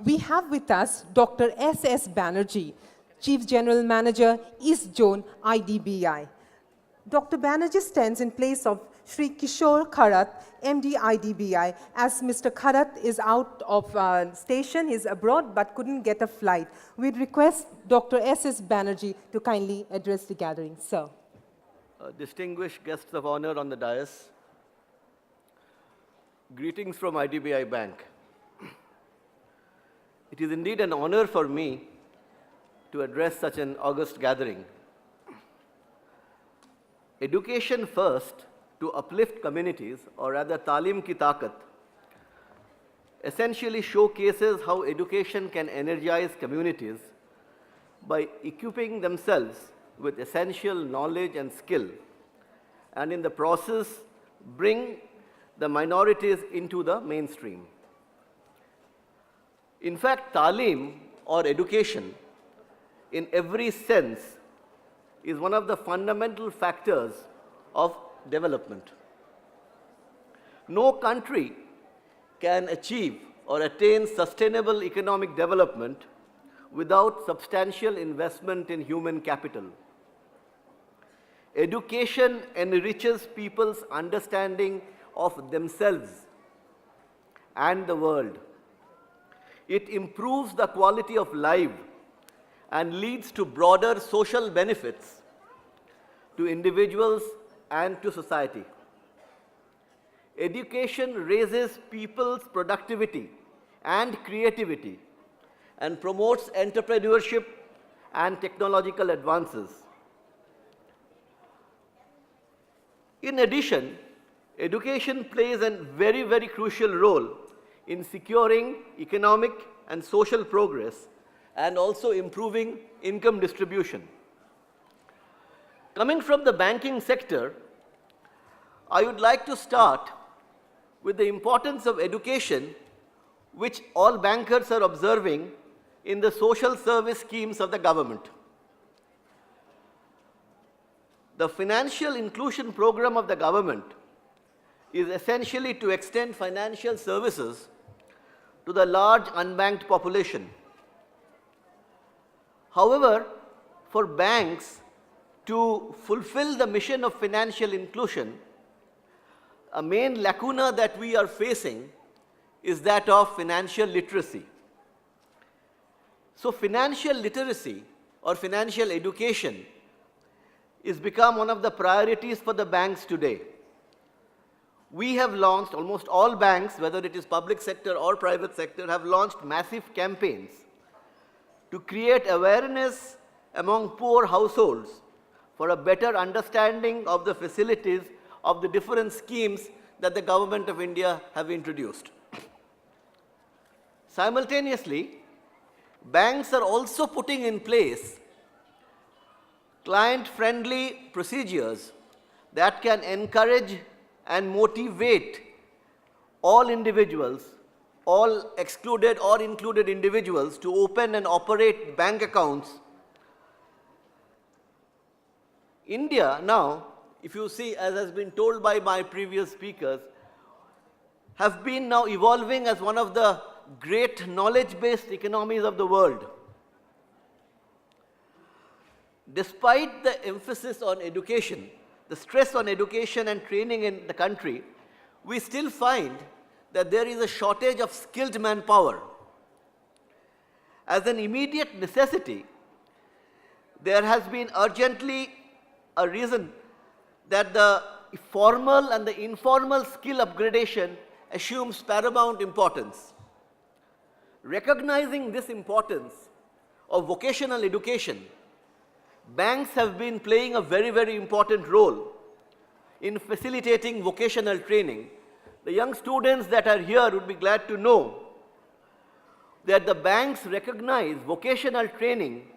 We have with us Dr. S.S. Banerjee, Chief General Manager, East Zone, IDBI. Dr. Banerjee stands in place of Shri Kishore Kharat, MD IDBI, as Mr. Kharat is out of station, he's abroad but couldn't get a flight. We'd request Dr. S.S. Banerjee to kindly address the gathering. Sir. Distinguished guests of honor on the dais, greetings from IDBI Bank. It is indeed an honor for me to address such an august gathering. Education first to uplift communities, or rather Talim Ki Taakat, essentially showcases how education can energize communities by equipping themselves with essential knowledge and skill, and in the process bring the minorities into the mainstream. In fact, Talim, or education, in every sense, is one of the fundamental factors of development. No country can achieve or attain sustainable economic development without substantial investment in human capital. Education enriches people's understanding of themselves and the world. It improves the quality of life and leads to broader social benefits to individuals and to society. Education raises people's productivity and creativity and promotes entrepreneurship and technological advances. In addition, education plays a very, very crucial role in securing economic and social progress and also improving income distribution. Coming from the banking sector, I would like to start with the importance of education, which all bankers are observing in the social service schemes of the government. The financial inclusion program of the government is essentially to extend financial services to the large unbanked population. However, for banks to fulfill the mission of financial inclusion, a main lacuna that we are facing is that of financial literacy. So financial literacy or financial education is become one of the priorities for the banks today. We have launched, almost all banks, whether it is public sector or private sector, have launched massive campaigns to create awareness among poor households for a better understanding of the facilities of the different schemes that the government of India have introduced. Simultaneously, banks are also putting in place client-friendly procedures that can encourage and motivate all individuals, all excluded or included individuals, to open and operate bank accounts. India now, if you see, as has been told by my previous speakers, have been now evolving as one of the great knowledge-based economies of the world. Despite the emphasis on education, the stress on education and training in the country, we still find that there is a shortage of skilled manpower. As an immediate necessity, there has been urgently a reason that the formal and the informal skill upgradation assumes paramount importance. Recognizing this importance of vocational education, banks have been playing a very, very important role in facilitating vocational training. The young students that are here would be glad to know that the banks recognize vocational training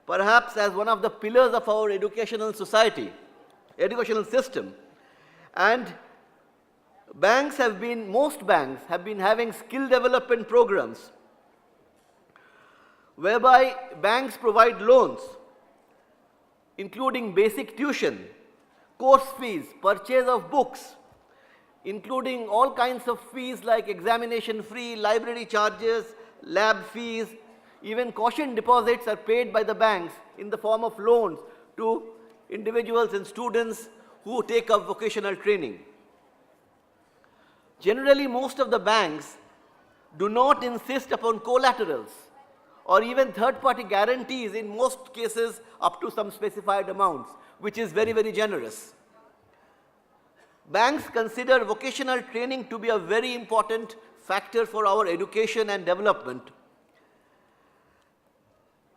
perhaps as one of the pillars of our educational society, educational system. And most banks have been having skill development programs whereby banks provide loans including basic tuition, course fees, purchase of books, including all kinds of fees like examination fee, library charges, lab fees, even caution deposits are paid by the banks in the form of loans to individuals and students who take up vocational training. Generally, most of the banks do not insist upon collaterals or even third-party guarantees, in most cases up to some specified amounts, which is very, very generous. Banks consider vocational training to be a very important factor for our education and development.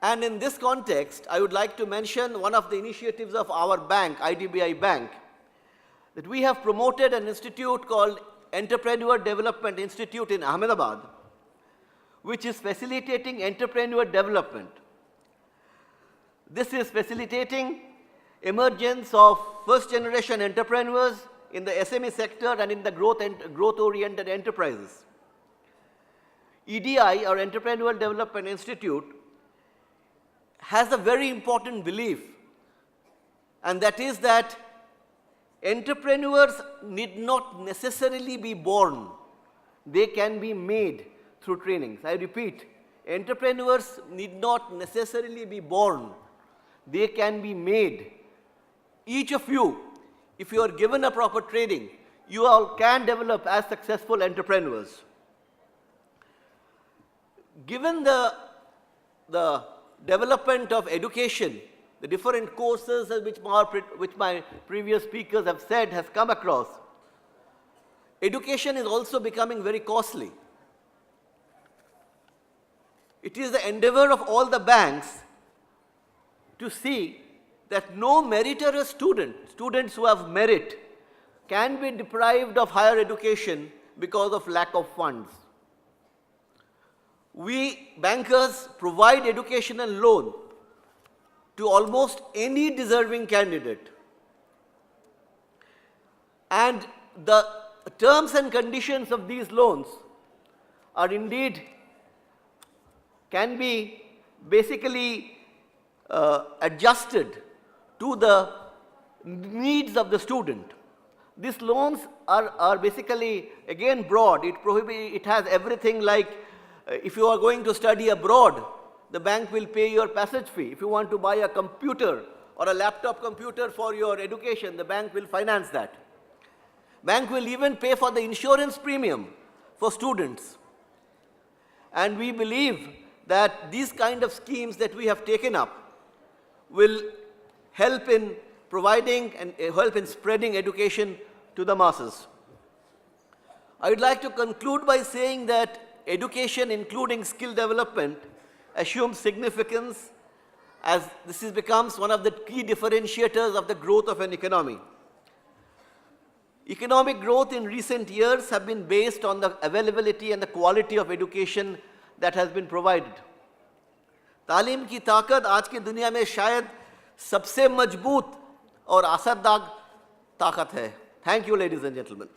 And in this context, I would like to mention one of the initiatives of our bank, IDBI Bank, that we have promoted an institute called Entrepreneur Development Institute in Ahmedabad, which is facilitating entrepreneur development. This is facilitating emergence of first-generation entrepreneurs in the SME sector and in the growth-oriented enterprises. EDI, or Entrepreneur Development Institute, has a very important belief, and that is that entrepreneurs need not necessarily be born. They can be made through trainings. I repeat, entrepreneurs need not necessarily be born. They can be made. Each of you, if you are given a proper training, you all can develop as successful entrepreneurs. Given the development of education, the different courses which my previous speakers have said has come across, education is also becoming very costly. It is the endeavor of all the banks to see that no meritorious students who have merit, can be deprived of higher education because of lack of funds. We bankers provide educational loan to almost any deserving candidate. And the terms and conditions of these loans are indeed, can be basically adjusted to the needs of the student. These loans are basically, again, broad. It has everything like, if you are going to study abroad, the bank will pay your passage fee. If you want to buy a computer or a laptop computer for your education, the bank will finance that. Bank will even pay for the insurance premium for students. And we believe that these kind of schemes that we have taken up will help in providing and help in spreading education to the masses. I would like to conclude by saying that education, including skill development, assumes significance as this becomes one of the key differentiators of the growth of an economy. Economic growth in recent years have been based on the availability and the quality of education that has been provided. तालीम की ताकत आज की दुनिया में शायद सबसे मजबूत और असरदार ताकत है. Thank you, ladies and gentlemen.